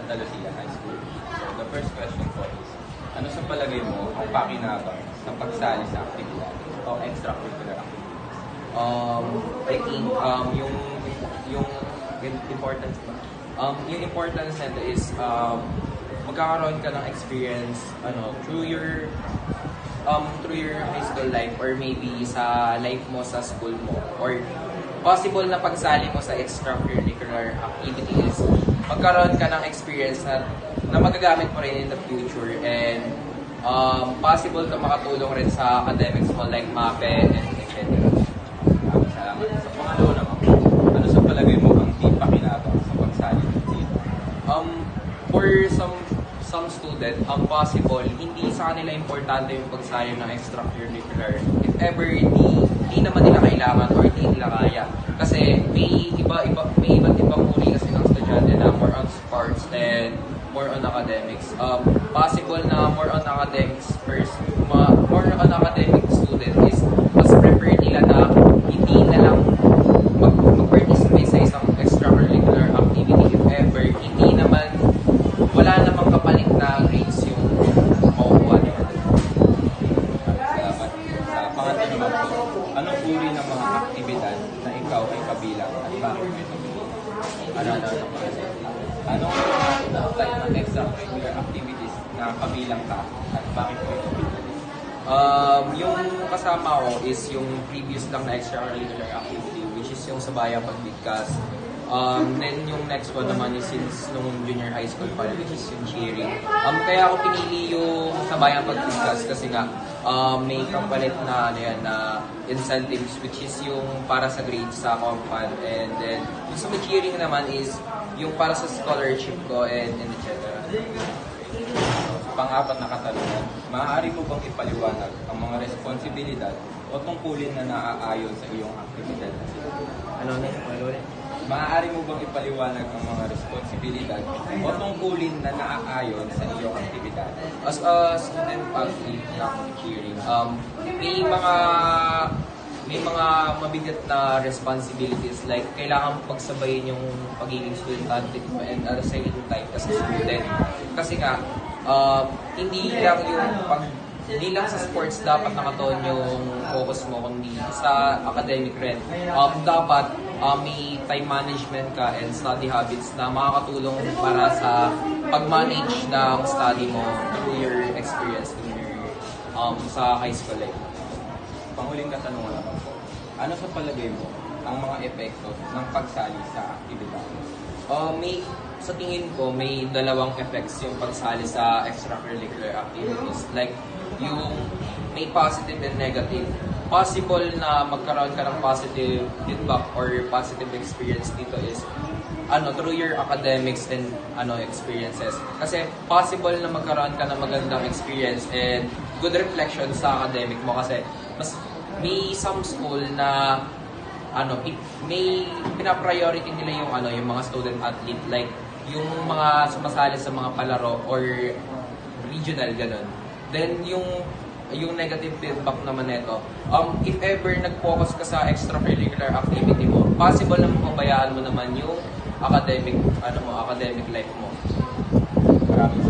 Santa Lucia High School. So the first question ko is, ano sa palagay mo ang pakinabang sa pagsali sa aktibidad o extracurricular activities? I think yung importance ba? Yung importance nito is magkakaroon ka ng experience through your high school life or maybe sa life mo sa school mo or possible na pagsali mo sa extracurricular activities, magkaroon ka ng experience na magagamit mo rin in the future and possible na makatulong rin sa academics mo like MAPE and etc. Salamat. Sa pangalawa naman, ano sa palagay mo ang di pakinabang sa pagsali dito? For some student, possible, hindi sa kanila importante yung pagsali ng extracurricular. If ever, hindi naman nila kailangan or hindi nila kaya. Kasi may iba't ibang uri kasi ng estudyante na more on sports and more on academics. Possible na more on academics first, more on academic student is mas prefer nila na hindi na lang mag-participate sa isang extracurricular activity if ever, hindi naman, wala namang kapalit na grades yung makukuha nila. Salamat. Sa pangatlo naman po, anong uri ng mga aktibidad na ikaw ay kabilang at bakit mo ito? Anong type ng extracurricular activities na kabilang ka at bakit mo ito? Yung kasama ko is yung previous lang na extracurricular activity which is yung sa Bayang Pagbigkas. Then yung next one naman is since nung junior high school pa which is yung cheering. Kaya ako pinili yung sa Bayang Pagbigkas kasi nga may kapalit na na incentives which is yung para sa grades sa Compan and then yung sa cheering naman is yung para sa scholarship ko and etc. Pang-apat na katanungan, maaari mo bang ipaliwanag ang mga responsibilidad o tungkulin na naaayon sa iyong aktibidad? Maaari mo bang ipaliwanag ang mga responsibilidad o tungkulin na naaayon sa iyong aktibidad? As a student athlete ng cheering, may mga mabigat na responsibilities like kailangan pagsabayin yung pagiging student athlete mo and at the same time as a student. Kasi nga, hindi lang sa sports dapat nakatuon yung focus mo kundi sa academic rin. Dapat may time management ka and study habits na makakatulong para sa pag-manage ng study mo through your experience in your sa high school life. Panghuling katanungan naman po, ano sa palagay mo ang mga epekto ng pagsali sa aktibidad? Sa tingin ko, may dalawang effects yung pagsali sa extracurricular activities. Like, yung may positive and negative. Possible na magkaroon ka ng positive feedback or positive experience dito is through your academics and experiences. Kasi possible na magkaroon ka ng magandang experience and good reflection sa academic mo kasi may some school na may pina-priority nila yung mga student athlete like yung mga sumasali sa mga palaro or regional ganun. Then yung negative feedback naman nito, if ever nag-focus ka sa extracurricular activity mo, possible na mapabayaan mo naman yung academic life mo. Maraming